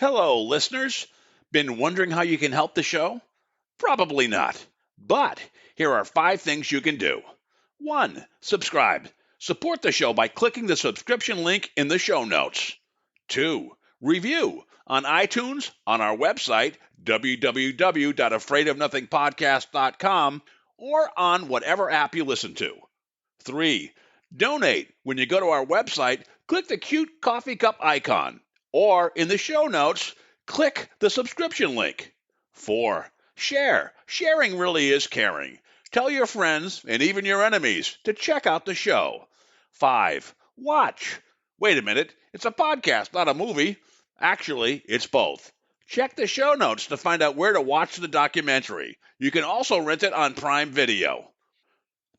Hello, listeners. Been wondering how you can help the show? Probably not. But here are 5 things you can do. 1. Subscribe. Support the show by clicking the subscription link in the show notes. 2. Review on iTunes, on our website, www.afraidofnothingpodcast.com, or on whatever app you listen to. 3. Donate. When you go to our website, click the cute coffee cup icon. Or in the show notes, click the subscription link. 4. Share. Sharing really is caring. Tell your friends and even your enemies to check out the show. 5. Watch. Wait a minute, it's a podcast, not a movie. Actually, it's both. Check the show notes to find out where to watch the documentary. You can also rent it on Prime Video.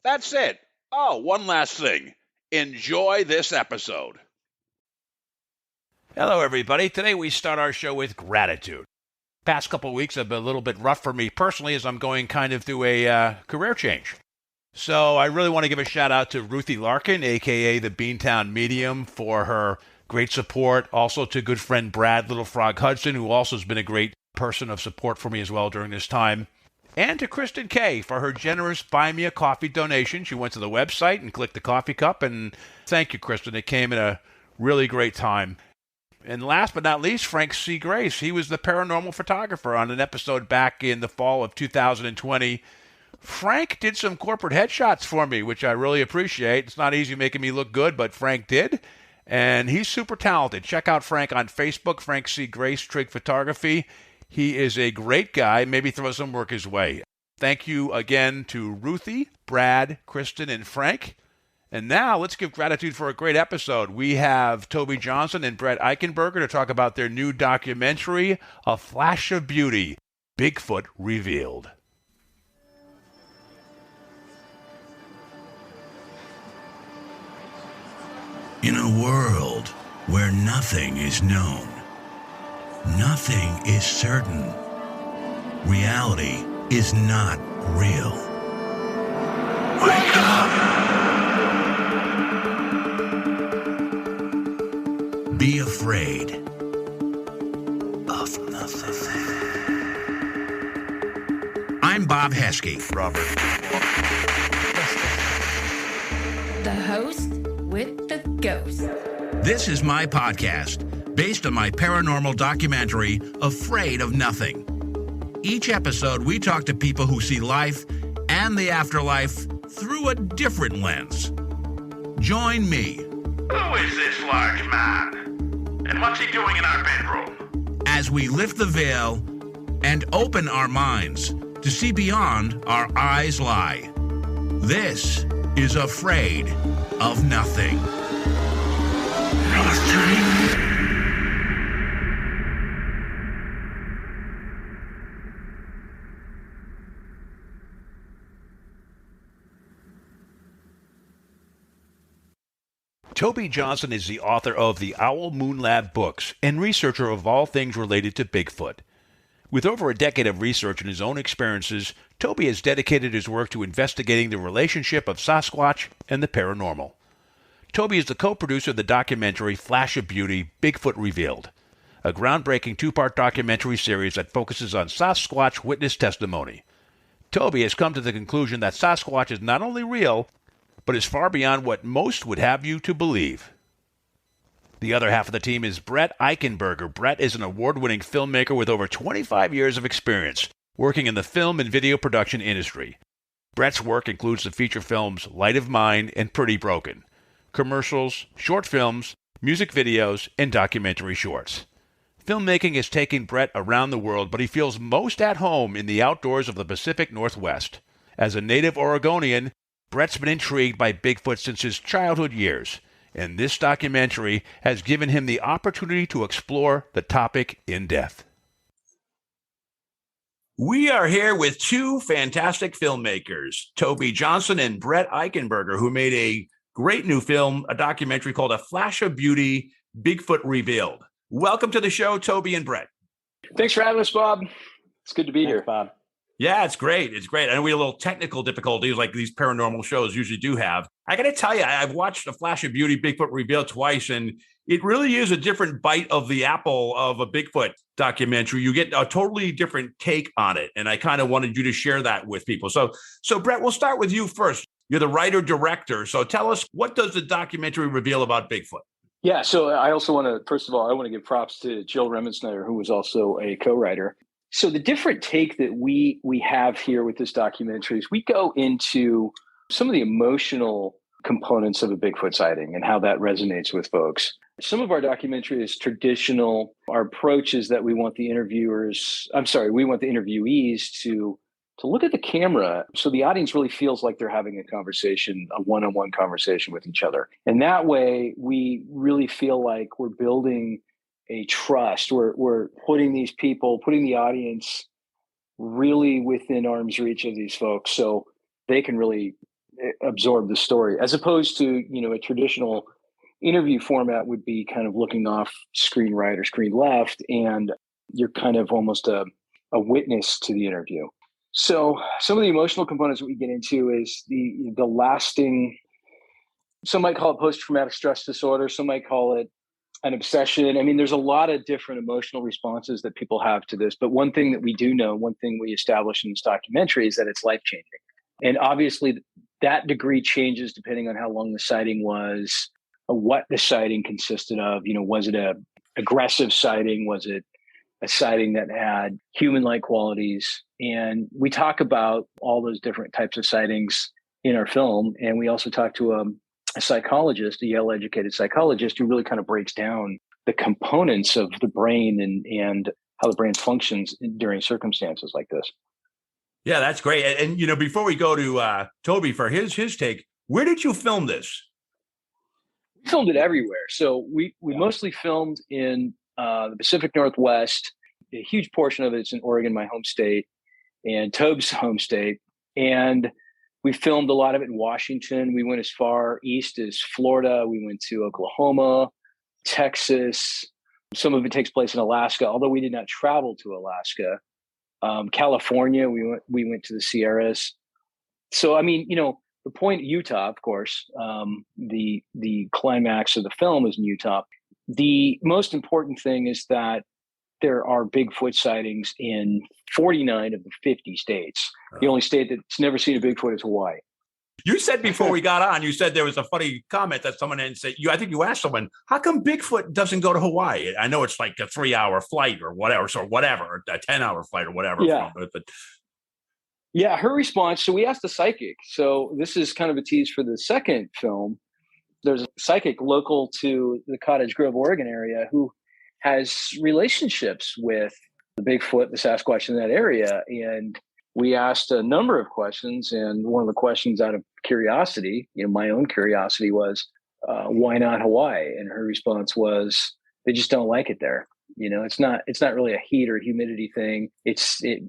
That's it. Oh, one last thing. Enjoy this episode. Hello, everybody. Today we start our show with gratitude. Past couple of weeks have been a little bit rough for me personally as I'm going kind of through a career change. So I really want to give a shout out to Ruthie Larkin, a.k.a. the Beantown Medium, for her great support. Also to good friend Brad Little Frog Hudson, who also has been a great person of support for me as well during this time. And to Kristen Kay for her generous Buy Me a Coffee donation. She went to the website and clicked the coffee cup, and thank you, Kristen. It came at a really great time. And last but not least, Frank C. Grace. He was the paranormal photographer on an episode back in the fall of 2020. Frank did some corporate headshots for me, which I really appreciate. It's not easy making me look good, but Frank did. And he's super talented. Check out Frank on Facebook, Frank C. Grace Trig Photography. He is a great guy. Maybe throw some work his way. Thank you again to Ruthie, Brad, Kristen, and Frank. And now let's give gratitude for a great episode. We have Tobe Johnson and Brett Eichenberger to talk about their new documentary, A Flash of Beauty, BIGFOOT Revealed. In a world where nothing is known, nothing is certain, reality is not real. Wake up! Be afraid of nothing. I'm Bob Heskey. Robert. The host with the ghost. This is my podcast, based on my paranormal documentary, Afraid of Nothing. Each episode, we talk to people who see life and the afterlife through a different lens. Join me. Who is this large man? And what's he doing in our bedroom? As we lift the veil and open our minds to see beyond our eyes lie. This is Afraid of Nothing. Tobe Johnson is the author of the Owl Moon Lab books and researcher of all things related to Bigfoot. With over a decade of research and his own experiences, Tobe has dedicated his work to investigating the relationship of Sasquatch and the paranormal. Tobe is the co-producer of the documentary Flash of Beauty, BIGFOOT Revealed, a groundbreaking 2-part documentary series that focuses on Sasquatch witness testimony. Tobe has come to the conclusion that Sasquatch is not only real, but is far beyond what most would have you to believe. The other half of the team is Brett Eichenberger. Brett is an award-winning filmmaker with over 25 years of experience working in the film and video production industry. Brett's work includes the feature films Light of Mine and Pretty Broken, commercials, short films, music videos, and documentary shorts. Filmmaking has taken Brett around the world, but he feels most at home in the outdoors of the Pacific Northwest. As a native Oregonian, Brett's been intrigued by Bigfoot since his childhood years, and this documentary has given him the opportunity to explore the topic in depth. We are here with 2 fantastic filmmakers, Tobe Johnson and Brett Eichenberger, who made a great new film, a documentary called A Flash of Beauty, BIGFOOT Revealed. Welcome to the show, Tobe and Brett. Thanks for having us, Bob. It's good to be here, Bob. Yeah, it's great. It's great. I know we had a little technical difficulties like these paranormal shows usually do have. I got to tell you, I've watched A Flash of Beauty, BIGFOOT Revealed twice, and it really is a different bite of the apple of a Bigfoot documentary. You get a totally different take on it. And I kind of wanted you to share that with people. So Brett, we'll start with you first. You're the writer-director. So tell us, what does the documentary reveal about Bigfoot? Yeah, so I also want to, first of all, I want to give props to Jill Remensnyder, who was also a co-writer. So the different take that we have here with this documentary is we go into some of the emotional components of a Bigfoot sighting and how that resonates with folks. Some of our documentary is traditional. Our approach is that we want the interviewees to look at the camera so the audience really feels like they're having a conversation, a one-on-one conversation with each other. And that way, we really feel like we're building a trust. We're putting the audience really within arm's reach of these folks so they can really absorb the story, as opposed to, a traditional interview format would be kind of looking off screen right or screen left, and you're kind of almost a witness to the interview. So some of the emotional components that we get into is the lasting, some might call it post-traumatic stress disorder, some might call it an obsession. I mean, there's a lot of different emotional responses that people have to this. But one thing that we do know, one thing we establish in this documentary is that it's life-changing. And obviously that degree changes depending on how long the sighting was, what the sighting consisted of. Was it a aggressive sighting? Was it a sighting that had human-like qualities? And we talk about all those different types of sightings in our film. And we also talk to a psychologist, a Yale-educated psychologist, who really kind of breaks down the components of the brain and how the brain functions during circumstances like this. Yeah, that's great. And before we go to Toby for his take, where did you film this? We filmed it everywhere. So we mostly filmed in the Pacific Northwest. A huge portion of it's in Oregon, my home state, and Tobe's home state. And we filmed a lot of it in Washington. We went as far east as Florida. We went to Oklahoma, Texas. Some of it takes place in Alaska, although we did not travel to Alaska. California, we went to the Sierras. So, I mean, the point, Utah, of course, the climax of the film is in Utah. The most important thing is that there are Bigfoot sightings in 49 of the 50 states. The only state that's never seen a Bigfoot is Hawaii. You said before we got on, you said there was a funny comment that someone had said, I think you asked someone, how come Bigfoot doesn't go to Hawaii? I know it's like a 3-hour flight or whatever, a 10-hour flight or whatever. Yeah. But Yeah, her response, so we asked the psychic. So this is kind of a tease for the second film. There's a psychic local to the Cottage Grove, Oregon area who has relationships with the Bigfoot, the Sasquatch in that area. And we asked a number of questions. And one of the questions out of curiosity, my own curiosity, was, why not Hawaii? And her response was, they just don't like it there. It's not really a heat or humidity thing. It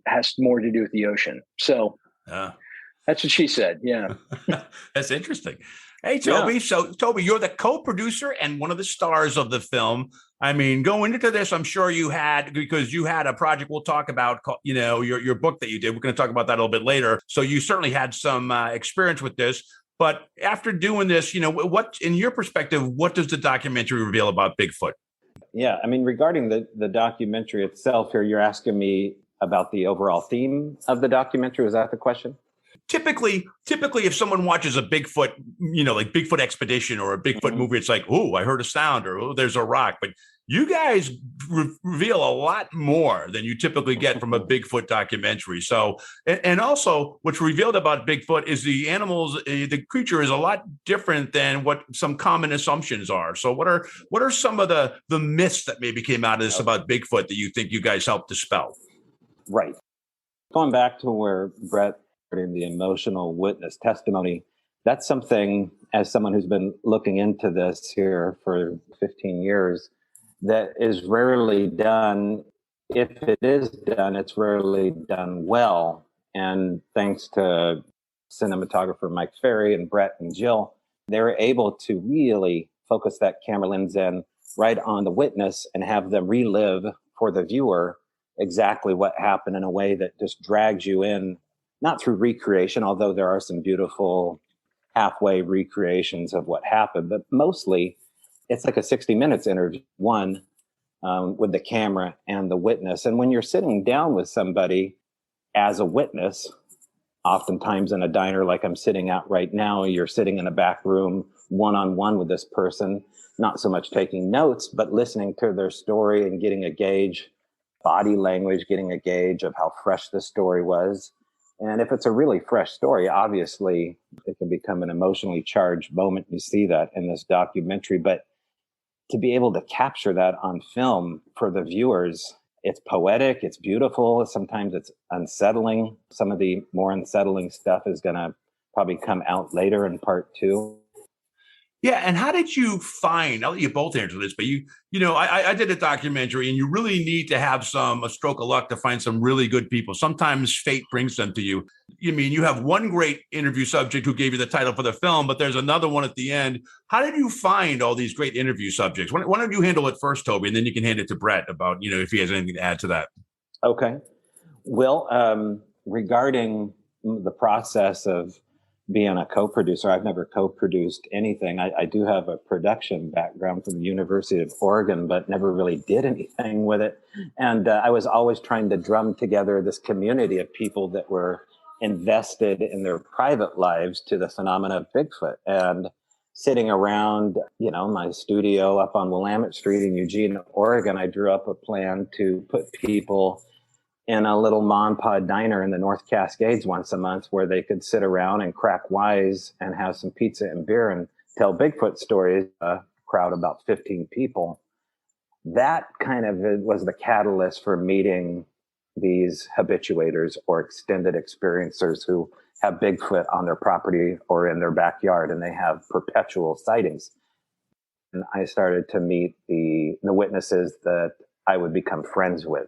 has more to do with the ocean. So that's what she said. Yeah. That's interesting. Hey, Toby. Yeah. So, Toby, you're the co-producer and one of the stars of the film. I mean, going into this, I'm sure because you had a project we'll talk about, your book that you did. We're going to talk about that a little bit later. So you certainly had some experience with this. But after doing this, what, in your perspective, what does the documentary reveal about Bigfoot? Yeah, I mean, regarding the documentary itself here, you're asking me about the overall theme of the documentary. Was that the question? Typically, if someone watches a Bigfoot, like Bigfoot Expedition or a Bigfoot movie, it's like, oh, I heard a sound, or oh, there's a rock. But you guys reveal a lot more than you typically get from a Bigfoot documentary. So, and also what's revealed about Bigfoot is the animals, the creature is a lot different than what some common assumptions are. So what are some of the myths that maybe came out of this about Bigfoot that you think you guys helped dispel? Right. Going back to where Brett in the emotional witness testimony, that's something, as someone who's been looking into this here for 15 years, that is rarely done. If it is done, it's rarely done well. And thanks to cinematographer Mike Ferry and Brett and Jill, they were able to really focus that camera lens in right on the witness and have them relive for the viewer exactly what happened in a way that just drags you in, not through recreation, although there are some beautiful halfway recreations of what happened, but mostly it's like a 60 Minutes interview, one with the camera and the witness. And when you're sitting down with somebody as a witness, oftentimes in a diner like I'm sitting at right now, you're sitting in a back room one-on-one with this person, not so much taking notes, but listening to their story and getting a gauge, body language, getting a gauge of how fresh the story was. And if it's a really fresh story, obviously it can become an emotionally charged moment. You see that in this documentary, but to be able to capture that on film for the viewers, it's poetic, it's beautiful. Sometimes it's unsettling. Some of the more unsettling stuff is going to probably come out later in part 2. Yeah, and how did you find? I'll let you both answer this, but I did a documentary, and you really need to have a stroke of luck to find some really good people. Sometimes fate brings them to you. You have one great interview subject who gave you the title for the film, but there's another one at the end. How did you find all these great interview subjects? Why don't you handle it first, Toby, and then you can hand it to Brett about if he has anything to add to that. Okay. Well, regarding the process of being a co-producer, I've never co-produced anything. I do have a production background from the University of Oregon, but never really did anything with it. And I was always trying to drum together this community of people that were invested in their private lives to the phenomena of Bigfoot. And sitting around, my studio up on Willamette Street in Eugene, Oregon, I drew up a plan to put people in a little mom and pop diner in the North Cascades once a month where they could sit around and crack wise and have some pizza and beer and tell Bigfoot stories, a crowd of about 15 people. That kind of was the catalyst for meeting these habituators or extended experiencers who have Bigfoot on their property or in their backyard, and they have perpetual sightings. And I started to meet the witnesses that I would become friends with.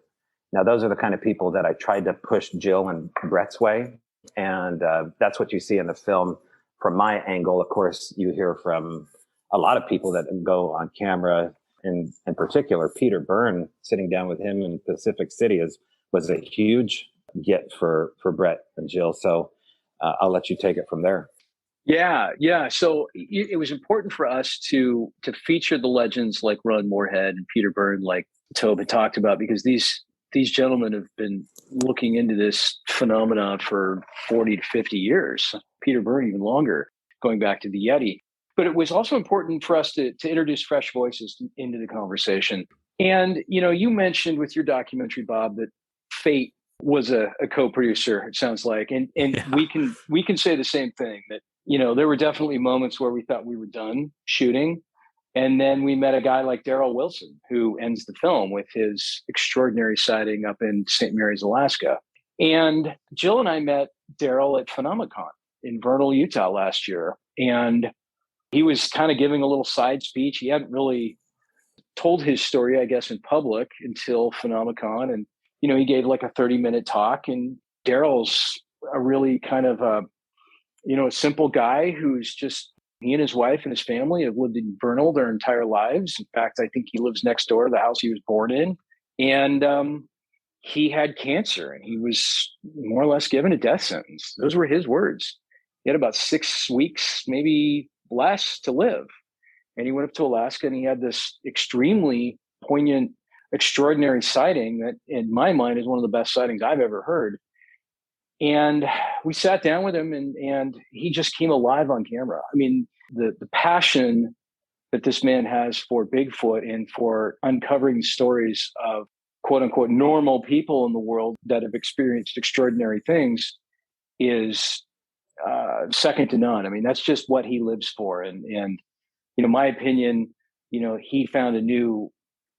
Now, those are the kind of people that I tried to push Jill and Brett's way. And that's what you see in the film from my angle. Of course, you hear from a lot of people that go on camera. In particular, Peter Byrne, sitting down with him in Pacific City was a huge get for Brett and Jill. So I'll let you take it from there. Yeah. So it was important for us to feature the legends like Ron Moorhead and Peter Byrne, like Tobe had talked about, because these gentlemen have been looking into this phenomenon for 40 to 50 years, Peter Byrne even longer, going back to the Yeti. But it was also important for us to introduce fresh voices into the conversation. And, you mentioned with your documentary, Bob, that fate was a co-producer, it sounds like. And yeah. we can say the same thing, that, there were definitely moments where we thought we were done shooting. And then we met a guy like Daryl Wilson, who ends the film with his extraordinary sighting up in St. Mary's, Alaska. And Jill and I met Daryl at Filmmaking in Vernal, Utah last year. And he was kind of giving a little side speech. He hadn't really told his story, I guess, in public until Filmmaking. And, he gave like a 30-minute talk. And Daryl's a really kind of a simple guy who's just, he and his wife and his family have lived in Vernal their entire lives. In fact, I think he lives next door to the house he was born in. And he had cancer, and he was more or less given a death sentence. Those were his words. He had about 6 weeks, maybe less, to live. And he went up to Alaska, and he had this extremely poignant, extraordinary sighting that, in my mind, is one of the best sightings I've ever heard. And we sat down with him, and he just came alive on camera. I mean, the passion that this man has for Bigfoot and for uncovering stories of quote unquote normal people in the world that have experienced extraordinary things is second to none. I mean, that's just what he lives for. And my opinion, he found a new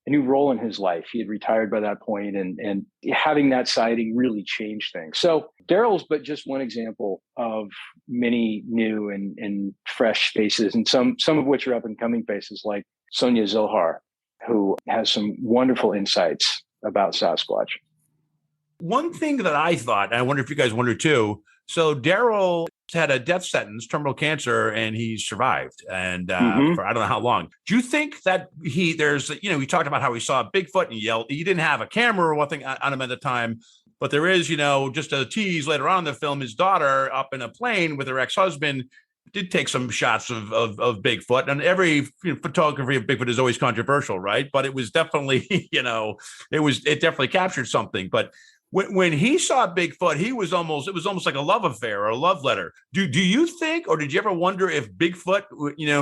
role in his life. He had retired by that point, and having that sighting really changed things. So Daryl's but just one example of many new and fresh faces, and some of which are up and coming faces, like Sonia Zohar, who has some wonderful insights about Sasquatch. One thing that I thought, and I wonder if you guys wonder too, so Daryl had a death sentence, terminal cancer, and he survived, and for I don't know how long. Do you think that he talked about how he saw Bigfoot and he yelled? He didn't have a camera or one thing on him at the time, but there is, just a tease later on in the film, his daughter up in a plane with her ex-husband did take some shots of Bigfoot, and every photography of Bigfoot is always controversial, right? But it was definitely, it definitely captured something. But when he saw Bigfoot, it was almost like a love affair or a love letter. Do you think, or did you ever wonder if Bigfoot,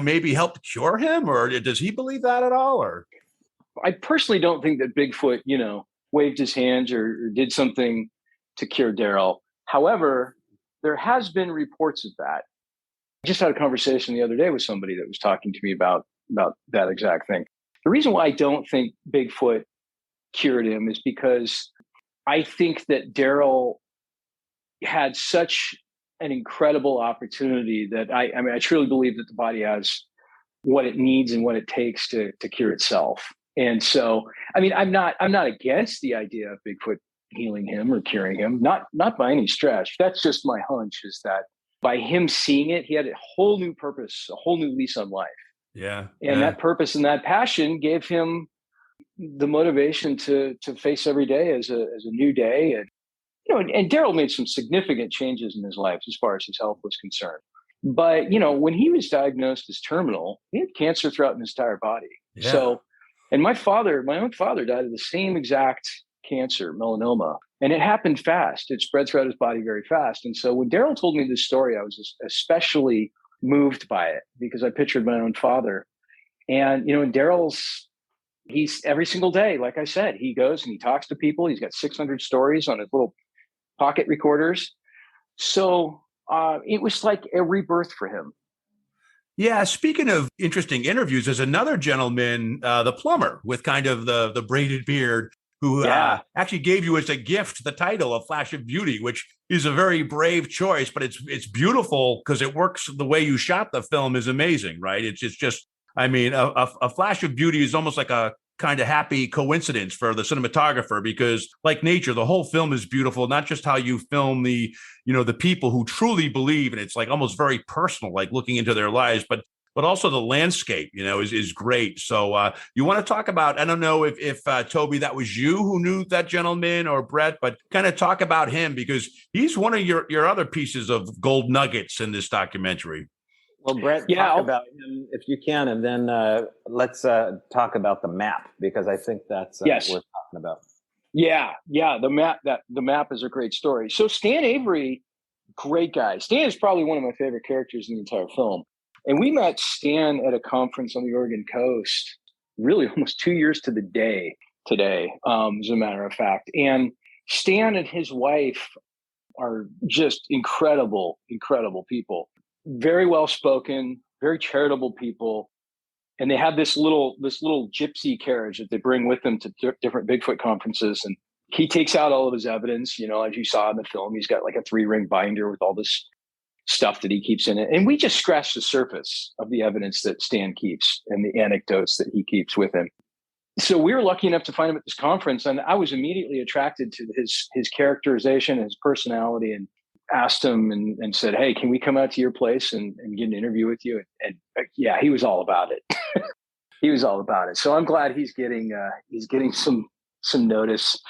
maybe helped cure him, or does he believe that at all? Or I personally don't think that Bigfoot, waved his hands or did something to cure Daryl. However, there has been reports of that. I just had a conversation the other day with somebody that was talking to me about that exact thing. The reason why I don't think Bigfoot cured him is because I think that Daryl had such an incredible opportunity that I truly believe that the body has what it needs and what it takes to cure itself. And so, I'm not against the idea of Bigfoot healing him or curing him, not by any stretch. That's just my hunch, is that by him seeing it, he had a whole new purpose, a whole new lease on life. Yeah. And that purpose and that passion gave him the motivation to face every day as a new day. And, and Daryl made some significant changes in his life as far as his health was concerned. But, when he was diagnosed as terminal, he had cancer throughout his entire body. Yeah. So, and my own father died of the same exact cancer, melanoma, and it happened fast. It spread throughout his body very fast. And so when Daryl told me this story, I was especially moved by it because I pictured my own father. And, and he's every single day, like I said, he goes and he talks to people. He's got 600 stories on his little pocket recorders. So it was like a rebirth for him. Yeah. Speaking of interesting interviews, there's another gentleman, the plumber with kind of the braided beard, who actually gave you as a gift the title of Flash of Beauty, which is a very brave choice, but it's beautiful because it works. The way you shot the film is amazing, right? It's just, a Flash of Beauty is almost like a kind of happy coincidence for the cinematographer, because like nature, the whole film is beautiful, not just how you film the people who truly believe, and it's like almost very personal, like looking into their lives, but also the landscape, is great. So you want to talk about, I don't know if Toby, that was you who knew that gentleman, or Brett, but kind of talk about him, because he's one of your other pieces of gold nuggets in this documentary. Well, Brett, talk about him if you can, and then let's talk about the map, because I think that's yes. worth talking about. Yeah, the map is a great story. So Stan Avery, great guy. Stan is probably one of my favorite characters in the entire film. And we met Stan at a conference on the Oregon coast, really almost 2 years to the day today, as a matter of fact. And Stan and his wife are just incredible, incredible people. Very well spoken, very charitable people. And they have this little gypsy carriage that they bring with them to different Bigfoot conferences. And he takes out all of his evidence, as you saw in the film. He's got like a 3-ring binder with all this stuff that he keeps in it. And we just scratched the surface of the evidence that Stan keeps and the anecdotes that he keeps with him. So we were lucky enough to find him at this conference, and I was immediately attracted to his characterization, his personality, and asked him and said, "Hey, can we come out to your place and get an interview with you?" And yeah, he was all about it. He was all about it. So I'm glad he's getting some notice.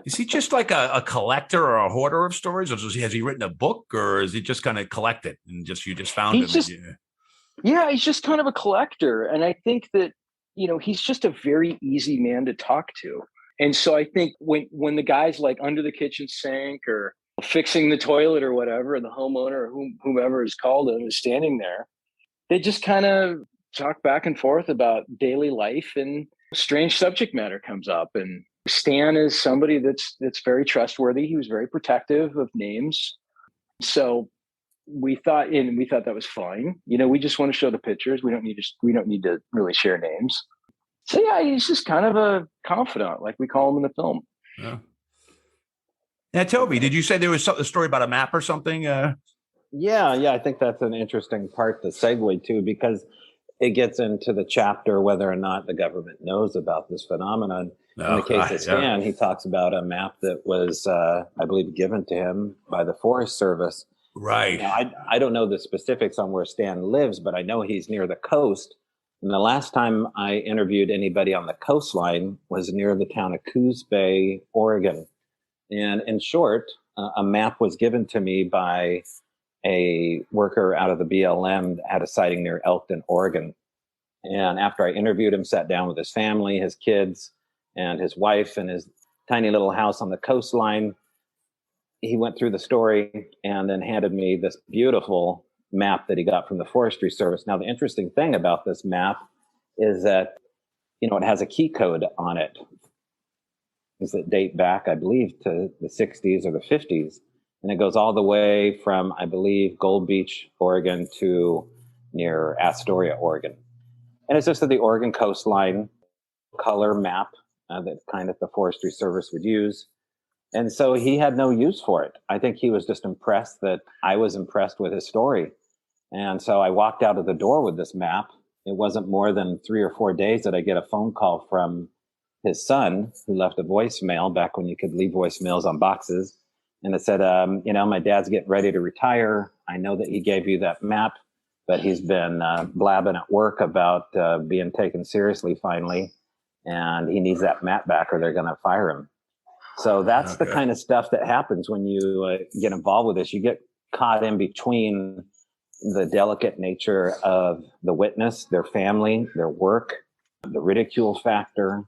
Is he just like a collector or a hoarder of stories, or has he written a book, or is he just kind of collected and you just found him? Yeah, he's just kind of a collector. And I think that, he's just a very easy man to talk to. And so I think when the guy's like under the kitchen sink or fixing the toilet or whatever, and the homeowner or whomever is called him is standing there, they just kind of talk back and forth about daily life, and strange subject matter comes up. And Stan is somebody that's very trustworthy. He was very protective of names. So we thought that was fine. We just want to show the pictures. We don't need to really share names. So yeah, he's just kind of a confidant, like we call him in the film. Yeah. Now, Toby, did you say there was a story about a map or something? Yeah. I think that's an interesting part to segue to, because it gets into the chapter whether or not the government knows about this phenomenon. In the case of Stan, he talks about a map that was, I believe, given to him by the Forest Service. Right. Now, I don't know the specifics on where Stan lives, but I know he's near the coast. And the last time I interviewed anybody on the coastline was near the town of Coos Bay, Oregon. And in short, a map was given to me by a worker out of the BLM that had a sighting near Elkton, Oregon. And after I interviewed him, sat down with his family, his kids, and his wife, and his tiny little house on the coastline, he went through the story and then handed me this beautiful map that he got from the Forestry Service. Now, the interesting thing about this map is that, it has a key code on it. Does it date back, I believe, to the 60s or the 50s? And it goes all the way from, I believe, Gold Beach, Oregon to near Astoria, Oregon. And it's just that the Oregon coastline color map that kind of the Forestry Service would use. And so he had no use for it. I think he was just impressed that I was impressed with his story. And so I walked out of the door with this map. It wasn't more than 3 or 4 days that I get a phone call from his son, who left a voicemail back when you could leave voicemails on boxes. And it said, my dad's getting ready to retire. I know that he gave you that map, but he's been blabbing at work about being taken seriously finally. And he needs that map back or they're going to fire him. So that's the kind of stuff that happens when you get involved with this. You get caught in between the delicate nature of the witness, their family, their work, the ridicule factor.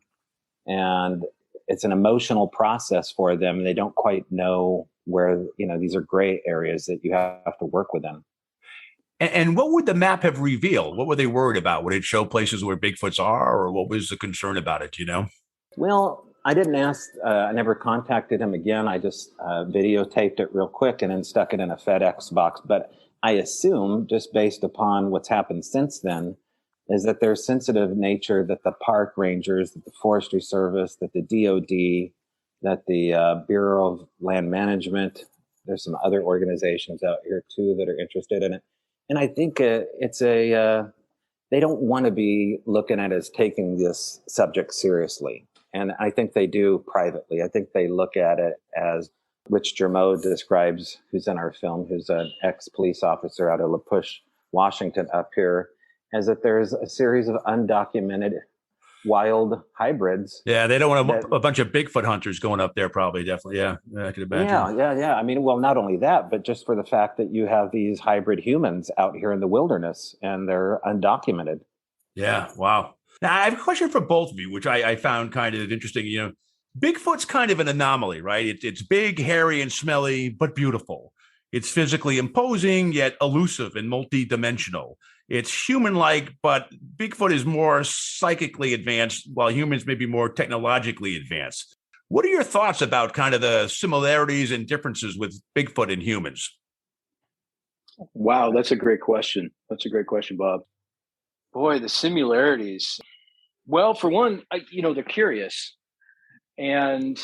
And it's an emotional process for them. They don't quite know where, these are gray areas that you have to work within. And what would the map have revealed? What were they worried about? Would it show places where Bigfoots are, or what was the concern about it, Well, I didn't ask. I never contacted him again. I just videotaped it real quick and then stuck it in a FedEx box. But I assume, just based upon what's happened since then, is that there's sensitive nature that the park rangers, that the Forestry Service, that the DOD, that the Bureau of Land Management, there's some other organizations out here too that are interested in it. And I think they don't want to be looking at as taking this subject seriously. And I think they do privately. I think they look at it as Rich Germeau describes, who's in our film, who's an ex-police officer out of La Push, Washington, up here, as that there's a series of undocumented wild hybrids. Yeah, they don't want a bunch of Bigfoot hunters going up there, probably, definitely. Yeah, I could imagine. Yeah. I mean, well, not only that, but just for the fact that you have these hybrid humans out here in the wilderness and they're undocumented. Yeah, wow. Now, I have a question for both of you, which I found kind of interesting. Bigfoot's kind of an anomaly, right? It's big, hairy, and smelly, but beautiful. It's physically imposing, yet elusive and multidimensional. It's human-like, but Bigfoot is more psychically advanced, while humans may be more technologically advanced. What are your thoughts about kind of the similarities and differences with Bigfoot and humans? Wow, that's a great question. Bob. Boy, the similarities. Well, for one, they're curious. And,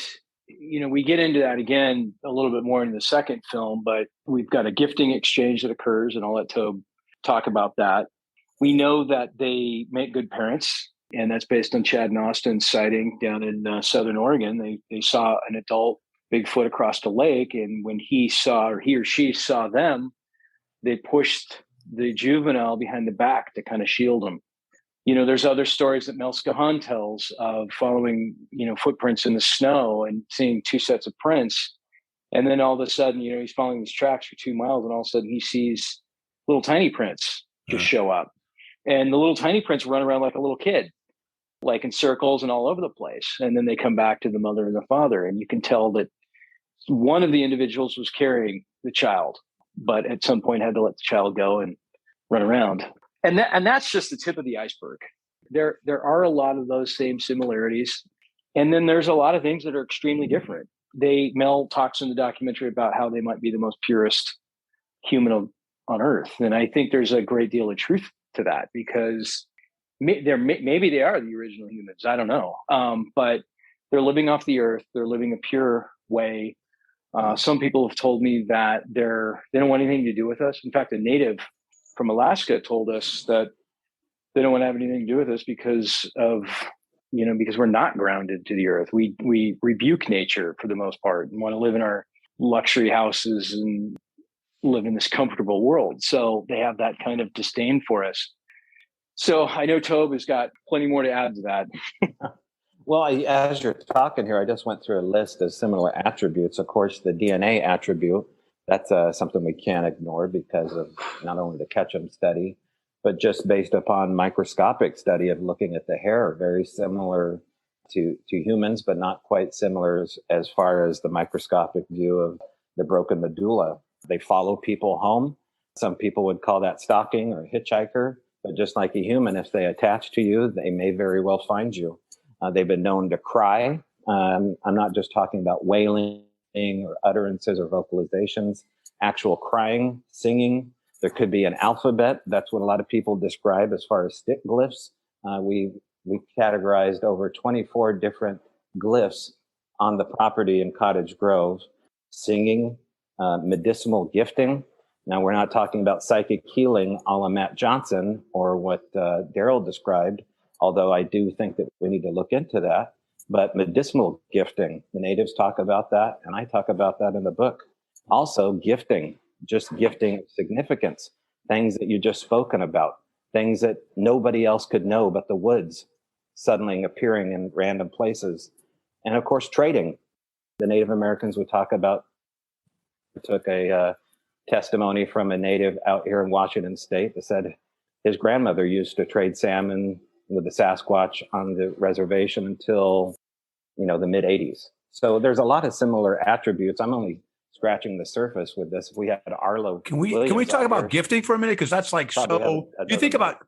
we get into that again a little bit more in the second film, but we've got a gifting exchange that occurs, and I'll let Tobe talk about that. We know that they make good parents, and that's based on Chad and Austin's sighting down in Southern Oregon. They saw an adult Bigfoot across the lake, and when he or she saw them, they pushed the juvenile behind the back to kind of shield him. There's other stories that Mel Scahan tells of following, footprints in the snow and seeing 2 sets of prints. And then all of a sudden, he's following these tracks for 2 miles, and all of a sudden he sees little tiny prints just show up. And the little tiny prints run around like a little kid, like in circles and all over the place. And then they come back to the mother and the father. And you can tell that one of the individuals was carrying the child, but at some point had to let the child go and run around. And that's just the tip of the iceberg. There are a lot of those same similarities. And then there's a lot of things that are extremely different. Mel talks in the documentary about how they might be the most purest human on Earth. And I think there's a great deal of truth to that, because maybe they are the original humans. I don't know. But they're living off the earth. They're living a pure way. Some people have told me that they don't want anything to do with us. In fact, a native from Alaska told us that they don't want to have anything to do with us because we're not grounded to the earth. We rebuke nature for the most part and want to live in our luxury houses and live in this comfortable world. So they have that kind of disdain for us. So I know Tobe has got plenty more to add to that. Well, as you're talking here, I just went through a list of similar attributes. Of course, the DNA attribute, That's something we can't ignore because of not only the Ketchum study, but just based upon microscopic study of looking at the hair, very similar to humans, but not quite similar as far as the microscopic view of the broken medulla. They follow people home. Some people would call that stalking or hitchhiker, but just like a human, if they attach to you, they may very well find you. They've been known to cry. I'm not just talking about wailing or utterances or vocalizations, actual crying, singing. There could be an alphabet. That's what a lot of people describe as far as stick glyphs. We categorized over 24 different glyphs on the property in Cottage Grove. Singing, medicinal gifting. Now, we're not talking about psychic healing a la Matt Johnson or what Daryl described, although I do think that we need to look into that. But medicinal gifting, the natives talk about that, and I talk about that in the book. Also, gifting, just gifting significance, things that you just spoken about, things that nobody else could know but the woods suddenly appearing in random places. And of course, trading. The Native Americans would talk about, took a testimony from a native out here in Washington State that said his grandmother used to trade salmon with the Sasquatch on the reservation until, the mid 80s. So there's a lot of similar attributes. I'm only scratching the surface with this. If we had Arlo, can we talk about gifting for a minute? Because that's like, so you think about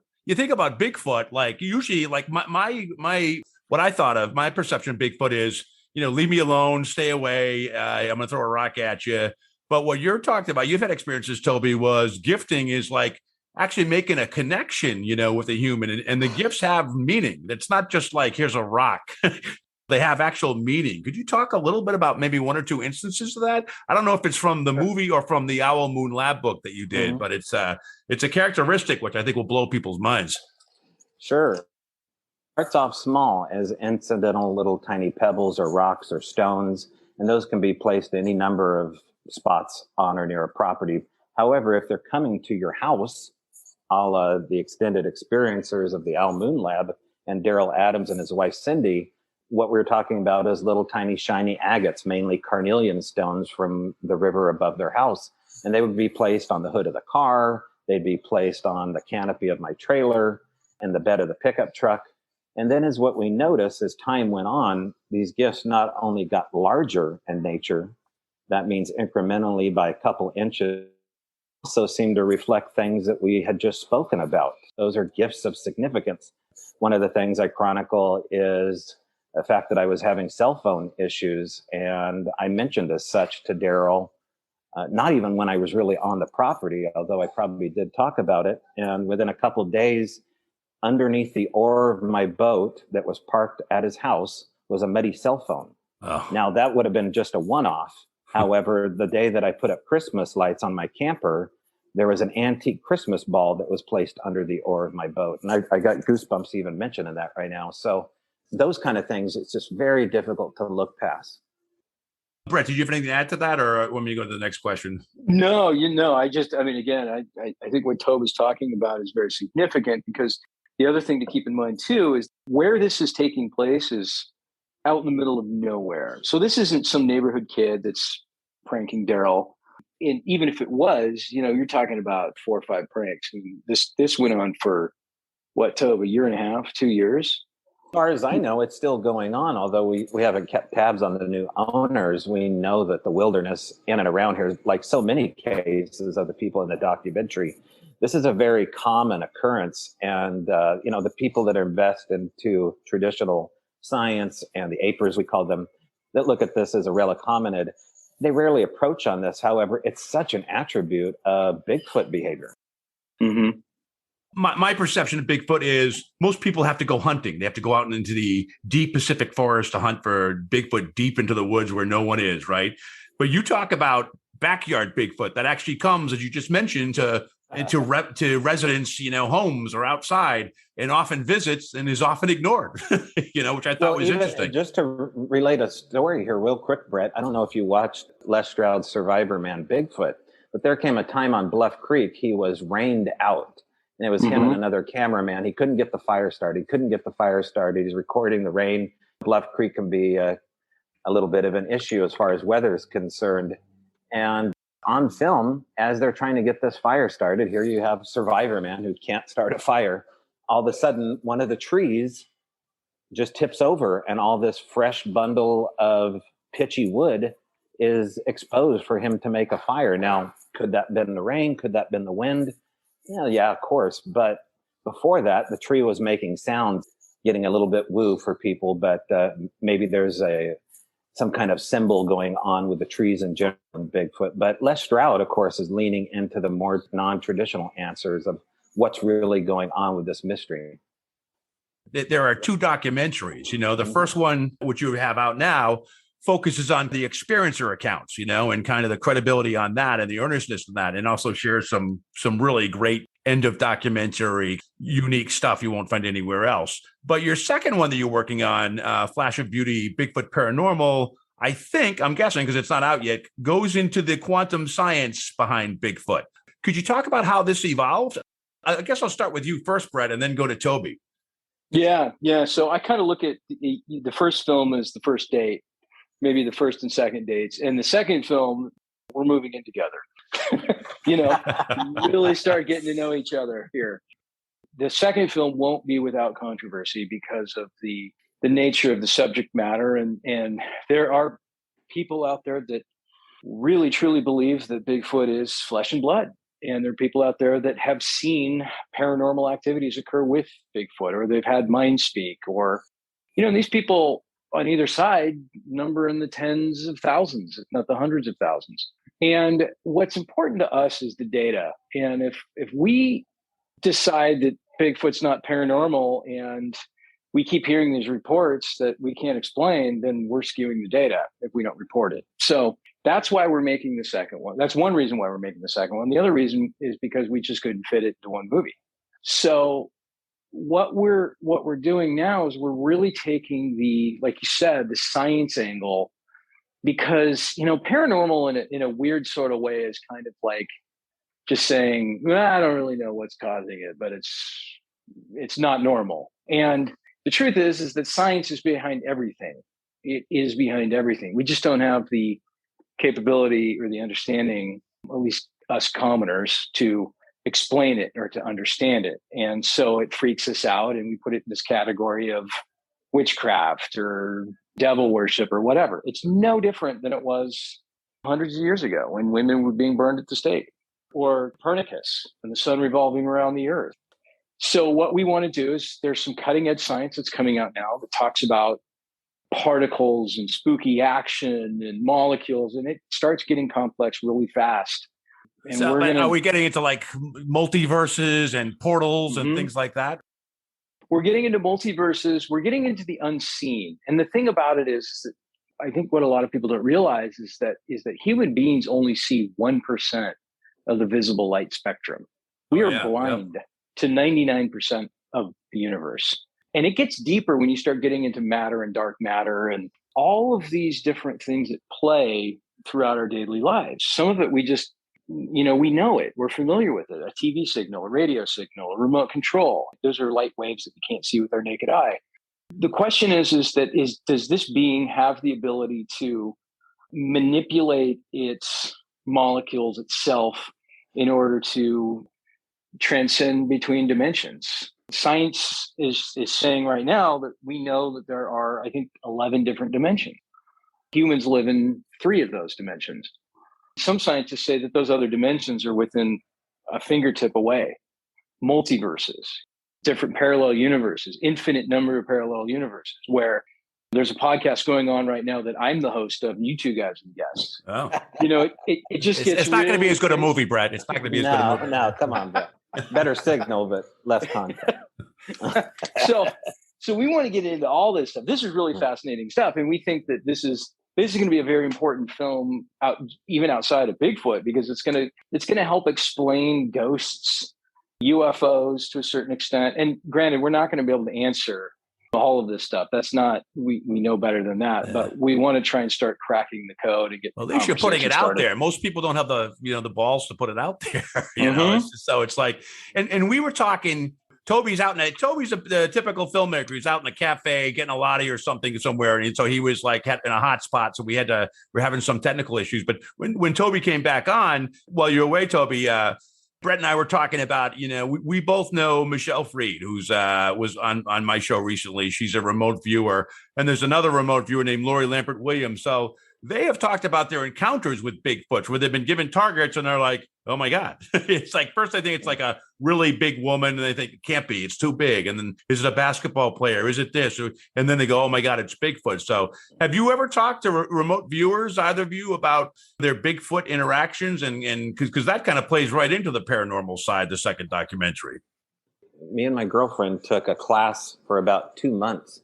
Bigfoot, like usually like my what I thought of, my perception of Bigfoot is, leave me alone, stay away. I'm going to throw a rock at you. But what you're talking about, you've had experiences, Toby, was gifting is like actually making a connection, with a human. And the gifts have meaning. It's not just like, here's a rock. They have actual meaning. Could you talk a little bit about maybe one or two instances of that? I don't know if it's from the movie or from the Owl Moon Lab book that you did, but it's a characteristic which I think will blow people's minds. Sure. Starts off small as incidental little tiny pebbles or rocks or stones, and those can be placed any number of spots on or near a property. However, if they're coming to your house, a la the extended experiencers of the Owl Moon Lab and Daryl Adams and his wife Cindy, what we're talking about is little tiny shiny agates, mainly carnelian stones from the river above their house. And they would be placed on the hood of the car. They'd be placed on the canopy of my trailer and the bed of the pickup truck. And then as what we noticed as time went on, these gifts not only got larger in nature, that means incrementally by a couple inches, also seemed to reflect things that we had just spoken about. Those are gifts of significance. One of the things I chronicle is the fact that I was having cell phone issues, and I mentioned as such to Daryl, not even when I was really on the property, although I probably did talk about it. And within a couple of days, underneath the oar of my boat that was parked at his house was a muddy cell phone. Oh. Now, that would have been just a one-off. However, the day that I put up Christmas lights on my camper, there was an antique Christmas ball that was placed under the oar of my boat. And I got goosebumps even mentioning that right now. So those kind of things, it's just very difficult to look past. Brett, did you have anything to add to that, or want me to go to the next question? No, again, I think what Tobe is talking about is very significant, because the other thing to keep in mind too is where this is taking place is out in the middle of nowhere. So this isn't some neighborhood kid that's pranking Daryl. And even if it was, you're talking about 4 or 5 pranks. And this went on for what, Tobe, a year and a half, 2 years? As far as I know, it's still going on. Although we haven't kept tabs on the new owners, we know that the wilderness in and around here, like so many cases of the people in the documentary, this is a very common occurrence. And, the people that invest into traditional science and the apers, we call them, that look at this as a relic hominid, they rarely approach on this. However, it's such an attribute of Bigfoot behavior. Mm-hmm. My perception of Bigfoot is most people have to go hunting. They have to go out into the deep Pacific forest to hunt for Bigfoot deep into the woods where no one is, right? But you talk about backyard Bigfoot that actually comes, as you just mentioned, to residents, homes or outside, and often visits and is often ignored, which I thought was interesting. Just to relate a story here real quick, Brett, I don't know if you watched Les Stroud's Survivor Man Bigfoot, but there came a time on Bluff Creek, he was rained out. And it was him and another cameraman. He couldn't get the fire started. He's recording the rain. Bluff Creek can be a little bit of an issue as far as weather is concerned. And on film as they're trying to get this fire started. Here you have Survivor Man who can't start a fire. All of a sudden, one of the trees just tips over and all this fresh bundle of pitchy wood is exposed for him to make a fire. Now, could that have been the rain? Could that have been the wind? Yeah, of course. But before that, the tree was making sounds, getting a little bit woo for people, but maybe there's some kind of symbol going on with the trees in general in Bigfoot. But Les Stroud, of course, is leaning into the more non-traditional answers of what's really going on with this mystery. There are 2 documentaries. The first one, which you have out now, focuses on the experiencer accounts, and kind of the credibility on that and the earnestness of that, and also shares some really great end of documentary, unique stuff you won't find anywhere else. But your second one that you're working on, Flash of Beauty, Bigfoot Paranormal, I'm guessing because it's not out yet, goes into the quantum science behind Bigfoot. Could you talk about how this evolved? I guess I'll start with you first, Brett, and then go to Tobe. Yeah. So I kind of look at the first film as the first date, maybe the first and second dates. And the second film, we're moving in together. Really start getting to know each other here. The second film won't be without controversy because of the nature of the subject matter. And there are people out there that really, truly believe that Bigfoot is flesh and blood. And there are people out there that have seen paranormal activities occur with Bigfoot, or they've had mind speak, or, these people on either side number in the tens of thousands, if not the hundreds of thousands. And what's important to us is the data. And if we decide that Bigfoot's not paranormal and we keep hearing these reports that we can't explain, then we're skewing the data if we don't report it. So that's why we're making the second one. That's one reason why we're making the second one. The other reason is because we just couldn't fit it into one movie. So what we're doing now is we're really taking like you said, the science angle, because, paranormal in a weird sort of way is kind of like just saying, I don't really know what's causing it, but it's not normal. And the truth is that science is behind everything. It is behind everything. We just don't have the capability or the understanding, at least us commoners, to explain it or to understand it. And so it freaks us out, and we put it in this category of witchcraft or devil worship or whatever. It's no different than it was hundreds of years ago when women were being burned at the stake, or Copernicus and the sun revolving around the earth. So what we want to do is there's some cutting edge science that's coming out now that talks about particles and spooky action and molecules, and it starts getting complex really fast. And so, are we getting into like multiverses and portals and things like that? We're getting into multiverses. We're getting into the unseen. And the thing about it is that I think what a lot of people don't realize is that human beings only see 1% of the visible light spectrum. We are blind to 99% of the universe. And it gets deeper when you start getting into matter and dark matter and all of these different things that play throughout our daily lives. Some of it we just, we know it. We're familiar with it. A TV signal, a radio signal, a remote control. Those are light waves that we can't see with our naked eye. The question is does this being have the ability to manipulate its molecules itself in order to transcend between dimensions? Science is saying right now that we know that there are, I think, 11 different dimensions. Humans live in 3 of those dimensions. Some scientists say that those other dimensions are within a fingertip away. Multiverses, different parallel universes, infinite number of parallel universes, where there's a podcast going on right now that I'm the host of, and you two guys are the guests. Oh. It just gets it's not going to be as good a movie, Brett. It's not going to be as good a movie. No, come on, Brett. Better signal, but less content. So we want to get into all this stuff. This is really fascinating stuff. And we think that this is going to be a very important film even outside of Bigfoot, because it's going to help explain ghosts, UFOs to a certain extent. And granted, we're not going to be able to answer all of this stuff. That's not, we know better than that, but we want to try and start cracking the code and get. Well, at least you're putting it out there. Most people don't have the balls to put it out there, so it's like, and we were talking, Toby's the typical filmmaker. He's out in a cafe getting a latte or something somewhere, and so he was like in a hot spot. So we're having some technical issues. But when Toby came back on, while you're away, Toby, Brett and I were talking about, we both know Michelle Freed, who's was on my show recently. She's a remote viewer, and there's another remote viewer named Lori Lampert Williams. So they have talked about their encounters with Bigfoot, where they've been given targets and they're like, oh my God. It's like, first I think it's like a really big woman, and they think it can't be, it's too big. And then is it a basketball player? Is it this? And then they go, oh my God, it's Bigfoot. So have you ever talked to remote viewers, either of you, about their Bigfoot interactions? And because that kind of plays right into the paranormal side, the second documentary. Me and my girlfriend took a class for about 2 months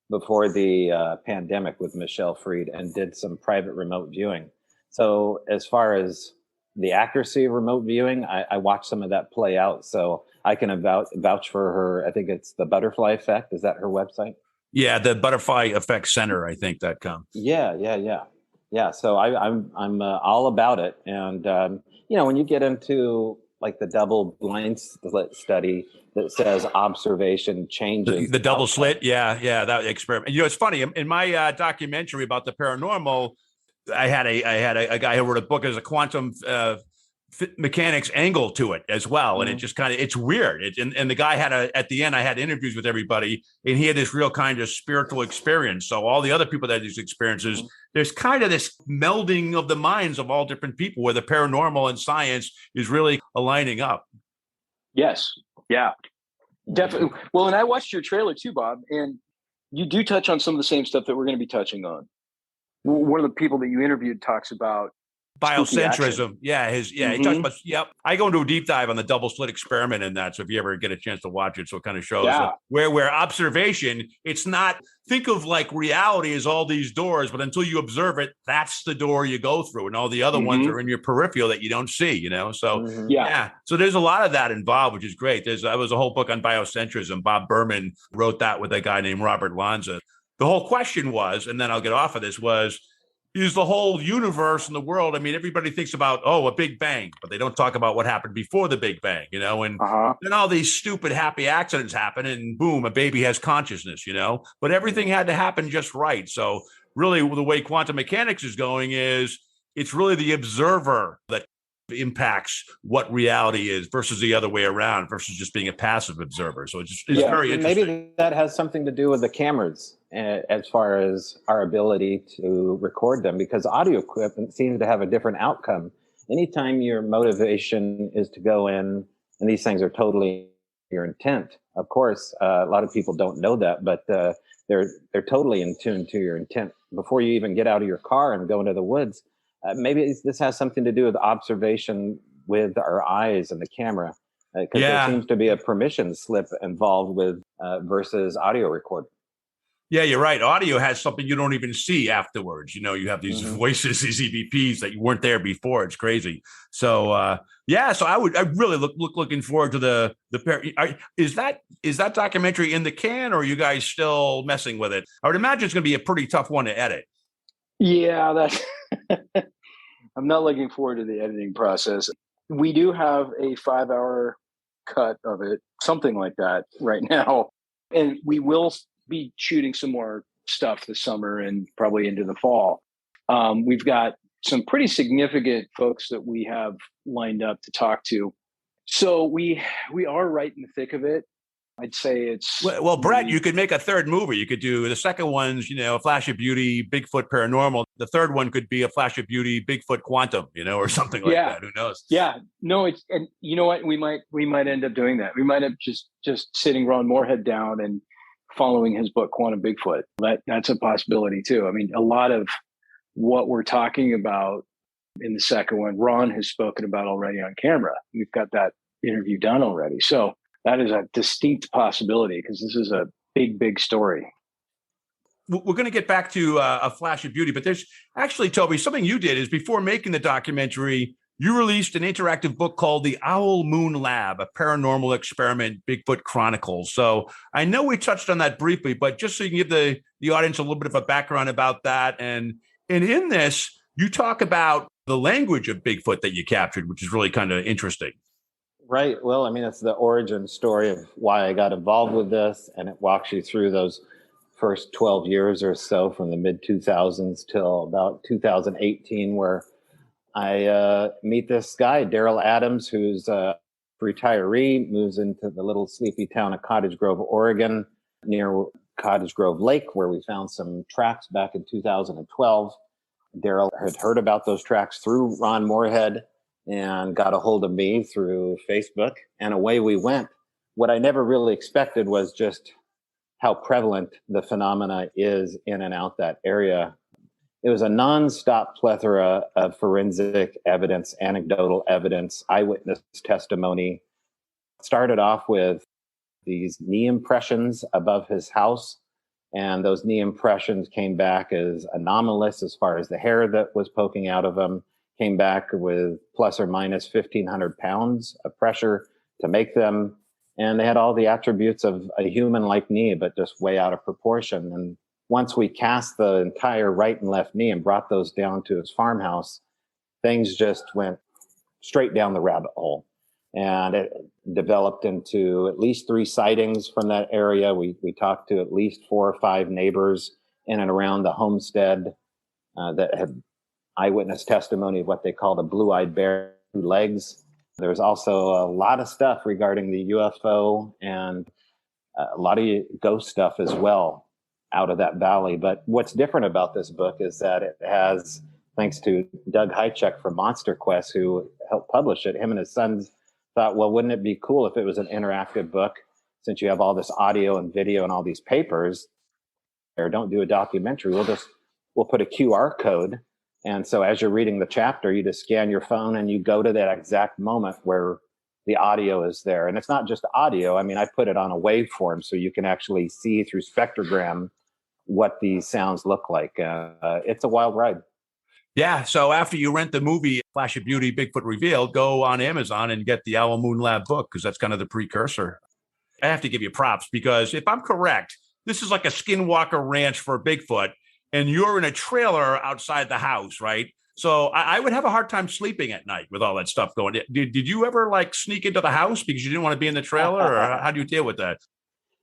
before the pandemic with Michelle Freed and did some private remote viewing. So as far as the accuracy of remote viewing, I watched some of that play out. So I can vouch for her. I think it's the Butterfly Effect. Is that her website? Yeah, the Butterfly Effect Center, I think .com. Yeah. So I'm all about it. And when you get into like the double blind slit study that says observation changes the double slit, yeah, that experiment. It's funny, in my documentary about the paranormal, I had a guy who wrote a book as a quantum mechanics angle to it as well. And it just kind of, it's weird. And the guy at the end, I had interviews with everybody, and he had this real kind of spiritual experience. So all the other people that had these experiences, there's kind of this melding of the minds of all different people where the paranormal and science is really aligning up. Yes. Yeah, definitely. Well, and I watched your trailer too, Bob, and you do touch on some of the same stuff that we're going to be touching on. One of the people that you interviewed talks about biocentrism. He talks about, I go into a deep dive on the double slit experiment in that. So if you ever get a chance to watch it, so it kind of shows where observation, it's not, think of like reality as all these doors, but until you observe it, that's the door you go through. And all the other ones are in your peripheral that you don't see, So, so there's a lot of that involved, which is great. That was a whole book on biocentrism. Bob Berman wrote that with a guy named Robert Lanza. The whole question was, and then I'll get off of this, is the whole universe and the world. I mean, everybody thinks about, a Big Bang, but they don't talk about what happened before the Big Bang, and then all these stupid happy accidents happen and boom, a baby has consciousness, but everything had to happen just right. So really the way quantum mechanics is going is it's really the observer that impacts what reality is versus the other way around versus just being a passive observer. So it's very interesting. Maybe that has something to do with the cameras as far as our ability to record them, because audio equipment seems to have a different outcome. Anytime your motivation is to go in, and these things are totally your intent. Of course, a lot of people don't know that, but they're totally in tune to your intent. Before you even get out of your car and go into the woods, maybe this has something to do with observation with our eyes and the camera, because there seems to be a permission slip involved with versus audio recording. Yeah, you're right. Audio has something you don't even see afterwards. You have these voices, these EVPs that you weren't there before. It's crazy. So, so I really looking forward to the is that documentary in the can, or are you guys still messing with it? I would imagine it's going to be a pretty tough one to edit. Yeah, that's I'm not looking forward to the editing process. We do have a 5-hour cut of it, something like that right now. And we will be shooting some more stuff this summer and probably into the fall. We've got some pretty significant folks that we have lined up to talk to. So we are right in the thick of it. I'd say it's... Well, Brett, you could make a third movie. You could do the second one's, A Flash of Beauty, Bigfoot Paranormal. The third one could be A Flash of Beauty, Bigfoot Quantum, or something like that. Who knows? Yeah. No, and you know what? We might end up doing that. We might have just sitting Ron Moorhead down and following his book, Quantum Bigfoot. That's a possibility too. I mean, a lot of what we're talking about in the second one, Ron has spoken about already on camera. We've got that interview done already. So that is a distinct possibility because this is a big, big story. We're going to get back to A Flash of Beauty, but there's actually, Toby, something you did is before making the documentary, you released an interactive book called The Owl Moon Lab, a paranormal experiment, Bigfoot Chronicles. So I know we touched on that briefly, but just so you can give the audience a little bit of a background about that. And in this, you talk about the language of Bigfoot that you captured, which is really kind of interesting. Right. Well, I mean, it's the origin story of why I got involved with this, and it walks you through those first 12 years or so from the mid 2000s till about 2018, where I meet this guy, Daryl Adams, who's a retiree, moves into the little sleepy town of Cottage Grove, Oregon, near Cottage Grove Lake, where we found some tracks back in 2012. Daryl had heard about those tracks through Ron Moorhead and got a hold of me through Facebook, and away we went. What I never really expected was just how prevalent the phenomena is in and out that area. It was a nonstop plethora of forensic evidence, anecdotal evidence, eyewitness testimony. It started off with these knee impressions above his house, and those knee impressions came back as anomalous as far as the hair that was poking out of them, came back with plus or minus 1,500 pounds of pressure to make them. And they had all the attributes of a human-like knee, but just way out of proportion. And once we cast the entire right and left knee and brought those down to his farmhouse, things just went straight down the rabbit hole. And it developed into at least 3 sightings from that area. We talked to at least 4 or 5 neighbors in and around the homestead that had eyewitness testimony of what they called a blue-eyed bear, 2 legs. There's also a lot of stuff regarding the UFO and a lot of ghost stuff as well out of that valley. But what's different about this book is that it has, thanks to Doug Hychek from Monster Quest, who helped publish it, him and his sons thought, well, wouldn't it be cool if it was an interactive book, since you have all this audio and video and all these papers, or don't do a documentary, we'll put a QR code. And so as you're reading the chapter, you just scan your phone and you go to that exact moment where the audio is there. And it's not just audio. I mean, I put it on a waveform so you can actually see through spectrogram what these sounds look like. It's a wild ride. Yeah. So after you rent the movie Flash of Beauty, Bigfoot Revealed, go on Amazon and get the Owl Moon Lab book, because that's kind of the precursor. I have to give you props, because if I'm correct, this is like a Skinwalker Ranch for Bigfoot, and you're in a trailer outside the house, right? So I would have a hard time sleeping at night with all that stuff going. Did you ever like sneak into the house because you didn't want to be in the trailer, or how do you deal with that?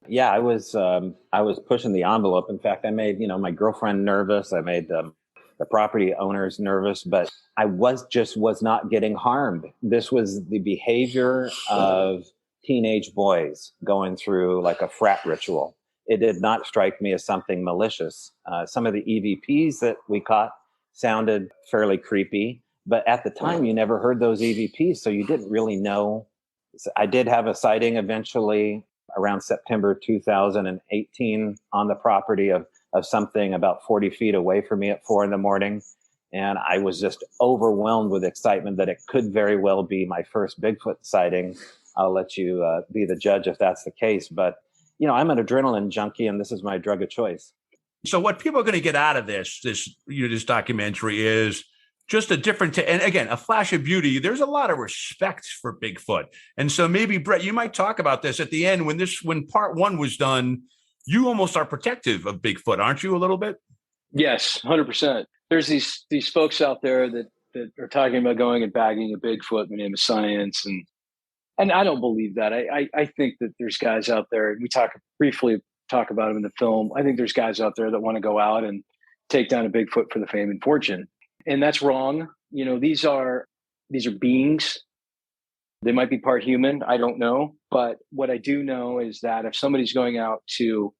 Yeah, I was pushing the envelope. In fact, I made, my girlfriend nervous. I made the property owners nervous, but I was not getting harmed. This was the behavior of teenage boys going through like a frat ritual. It did not strike me as something malicious. Some of the EVPs that we caught sounded fairly creepy, but at the time you never heard those EVPs, so you didn't really know. I did have a sighting eventually around September 2018 on the property of something about 40 feet away from me at 4 a.m. And I was just overwhelmed with excitement that it could very well be my first Bigfoot sighting. I'll let you be the judge if that's the case. But, I'm an adrenaline junkie, and this is my drug of choice. So what people are going to get out of this documentary is just a different, and again, a flash of beauty. There's a lot of respect for Bigfoot. And so maybe, Brett, you might talk about this at the end when part 1 was done. You almost are protective of Bigfoot, aren't you, a little bit? Yes, 100%. There's these folks out there that are talking about going and bagging a Bigfoot in the name of science, and I don't believe that. I think that there's guys out there, and we briefly talk about them in the film. I think there's guys out there that want to go out and take down a Bigfoot for the fame and fortune, and that's wrong. These are beings. They might be part human. I don't know, but what I do know is that if somebody's going out to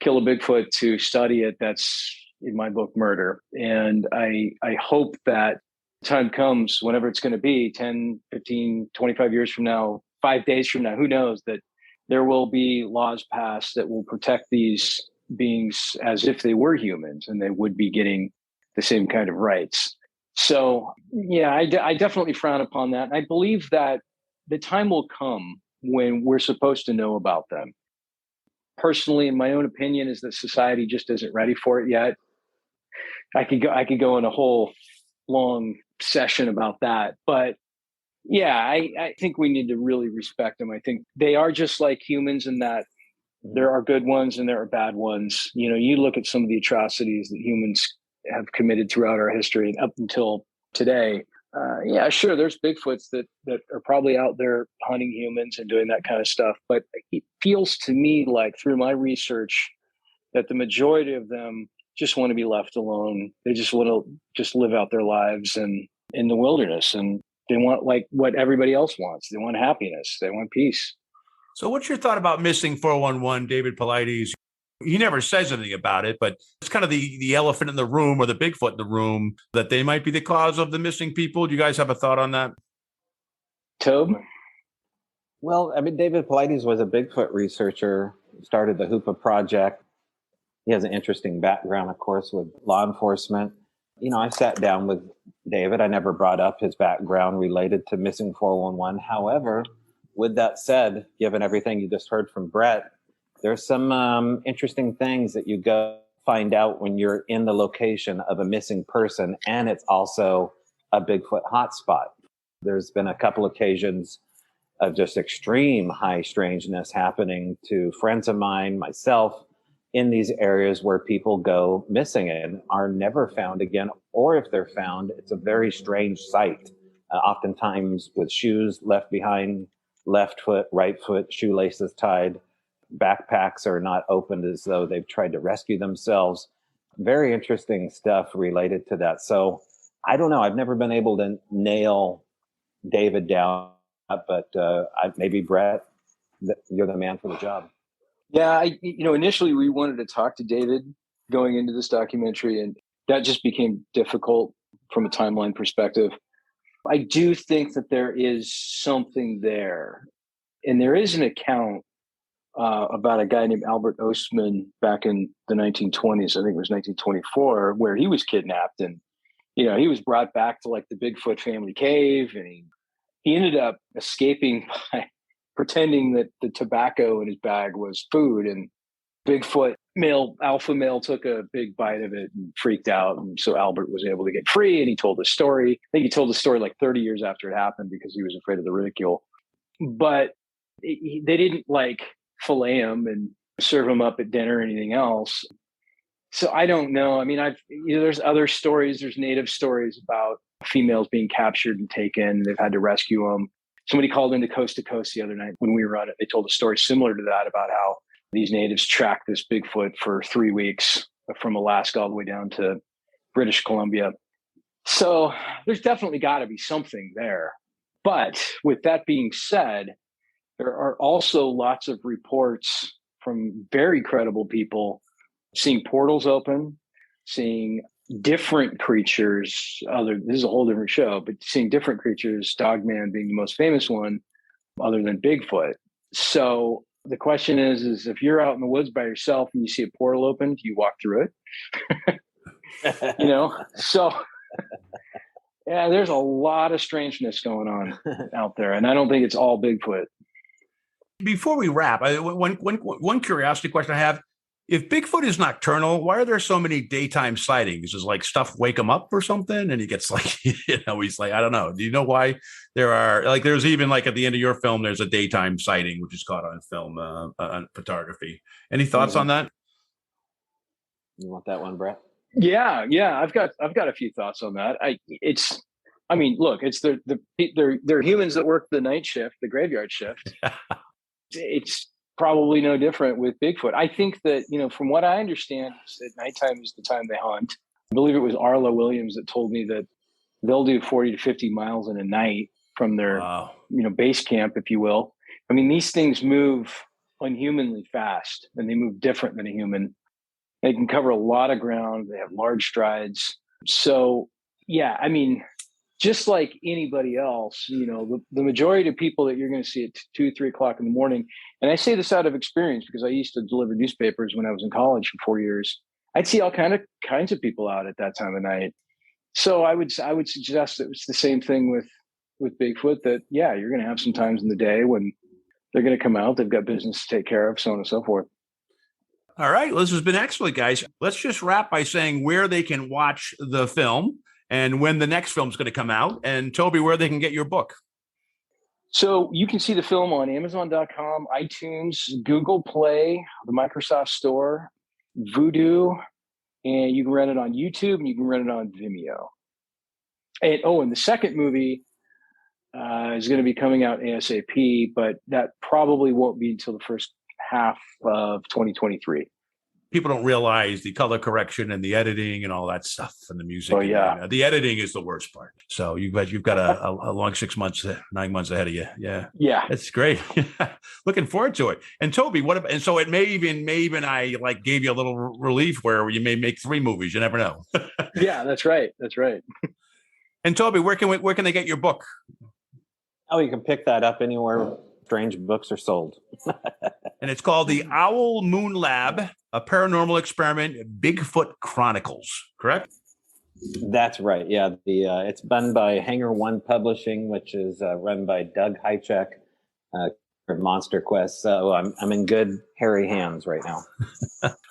kill a Bigfoot to study it, that's, in my book, murder. And I hope that time comes, whenever it's going to be, 10, 15, 25 years from now, 5 days from now, who knows, that there will be laws passed that will protect these beings as if they were humans and they would be getting the same kind of rights. So, yeah, I definitely frown upon that. I believe that the time will come when we're supposed to know about them. Personally, in my own opinion, is that society just isn't ready for it yet. I could go in a whole long session about that, but yeah, I think we need to really respect them. I think they are just like humans in that there are good ones and there are bad ones. You look at some of the atrocities that humans have committed throughout our history and up until today. Yeah, sure. There's Bigfoots that are probably out there hunting humans and doing that kind of stuff. But it feels to me like through my research that the majority of them just want to be left alone. They just want to just live out their lives and in the wilderness. And they want like what everybody else wants. They want happiness. They want peace. So what's your thought about missing 411, David Paulides? He never says anything about it, but it's kind of the elephant in the room or the Bigfoot in the room that they might be the cause of the missing people. Do you guys have a thought on that? Tobe? Well, I mean, David Paulides was a Bigfoot researcher, started the Hoopa Project. He has an interesting background, of course, with law enforcement. You know, I sat down with David. I never brought up his background related to missing 411. However, with that said, given everything you just heard from Brett, there's some interesting things that you go find out when you're in the location of a missing person, and it's also a Bigfoot hotspot. There's been a couple occasions of just extreme high strangeness happening to friends of mine, myself, in these areas where people go missing and are never found again, or if they're found, it's a very strange sight. Oftentimes with shoes left behind, left foot, right foot, shoelaces tied. Backpacks are not opened as though they've tried to rescue themselves. Very interesting stuff related to that. So I don't know. I've never been able to nail David down, but maybe Brett, you're the man for the job. Yeah, initially we wanted to talk to David going into this documentary, and that just became difficult from a timeline perspective. I do think that there is something there. And there is an account about a guy named Albert Ostman back in the 1920s, I think it was 1924, where he was kidnapped and, he was brought back to like the Bigfoot family cave, and he ended up escaping by pretending that the tobacco in his bag was food, and Bigfoot alpha male took a big bite of it and freaked out. And so Albert was able to get free, and he told the story. I think he told the story like 30 years after it happened because he was afraid of the ridicule. But they didn't like fillet him and serve him up at dinner or anything else. So I don't know. I mean, there's other stories. There's native stories about females being captured and taken. They've had to rescue them. Somebody called into Coast to Coast the other night when we were on it. They told a story similar to that about how these natives tracked this Bigfoot for 3 weeks from Alaska all the way down to British Columbia. So there's definitely got to be something there. But with that being said, there are also lots of reports from very credible people seeing portals open, seeing different creatures. This is a whole different show, but seeing different creatures, Dogman being the most famous one, other than Bigfoot. So the question is if you're out in the woods by yourself and you see a portal open, do you walk through it? So yeah, there's a lot of strangeness going on out there, and I don't think it's all Bigfoot. Before we wrap, one curiosity question I have. If Bigfoot is nocturnal, why are there so many daytime sightings? Is like stuff wake him up or something? And he gets like, he's like, I don't know. Do you know why there are like, there's even like at the end of your film, there's a daytime sighting, which is caught on film, on photography. Any thoughts on that? You want that one, Brett? Yeah. I've got a few thoughts on that. They're humans that work the night shift, the graveyard shift. It's probably no different with Bigfoot. I think that, from what I understand, is that nighttime is the time they hunt. I believe it was Arla Williams that told me that they'll do 40 to 50 miles in a night from their, base camp, if you will. I mean, these things move unhumanly fast, and they move different than a human. They can cover a lot of ground. They have large strides. So, yeah, I mean, just like anybody else, the majority of people that you're going to see at 2, 3 o'clock in the morning, and I say this out of experience because I used to deliver newspapers when I was in college for 4 years. I'd see all kinds of people out at that time of night. So I would suggest that it's the same thing with Bigfoot. That you're going to have some times in the day when they're going to come out. They've got business to take care of, so on and so forth. All right, well, this has been excellent, guys. Let's just wrap by saying where they can watch the film and when the next film is going to come out, and Toby, where they can get your book. So you can see the film on Amazon.com, iTunes, Google Play, the Microsoft Store, Vudu, and you can rent it on YouTube and you can rent it on Vimeo. And the second movie is going to be coming out ASAP, but that probably won't be until the first half of 2023. People don't realize the color correction and the editing and all that stuff and the music. Oh, yeah. The editing is the worst part. So you've got a long 6 months, 9 months ahead of you. Yeah. Yeah. That's great. Looking forward to it. And Toby, and so it may even I like gave you a little relief where you may make 3 movies. You never know. Yeah, that's right. That's right. And Toby, where can they get your book? Oh, you can pick that up anywhere strange books are sold. And it's called The Owl Moon Lab, a paranormal experiment, Bigfoot Chronicles, correct? That's right. Yeah, it's done by Hangar One Publishing, which is run by Doug Hychek for Monster Quest. So I'm in good hairy hands right now.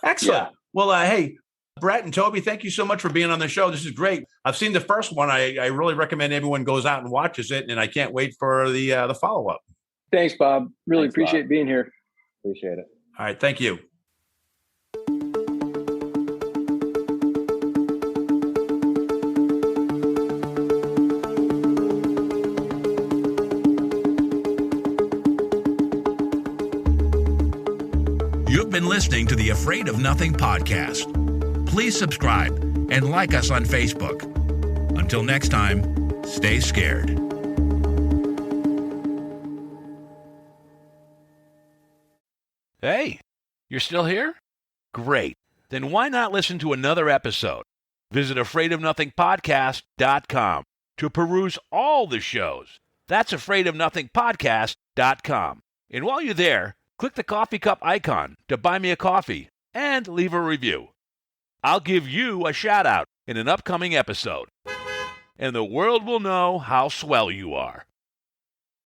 Excellent. Yeah. Well, hey, Brett and Toby, thank you so much for being on the show. This is great. I've seen the first one. I really recommend everyone goes out and watches it, and I can't wait for the follow-up. Thanks, Bob. Really Thanks, appreciate Bob. being here. Appreciate it. All right. Thank you. You've been listening to the Afraid of Nothing podcast. Please subscribe and like us on Facebook. Until next time, stay scared. Hey, you're still here? Great. Then why not listen to another episode? Visit afraidofnothingpodcast.com to peruse all the shows. That's afraidofnothingpodcast.com. And while you're there, click the coffee cup icon to buy me a coffee and leave a review. I'll give you a shout out in an upcoming episode. And the world will know how swell you are.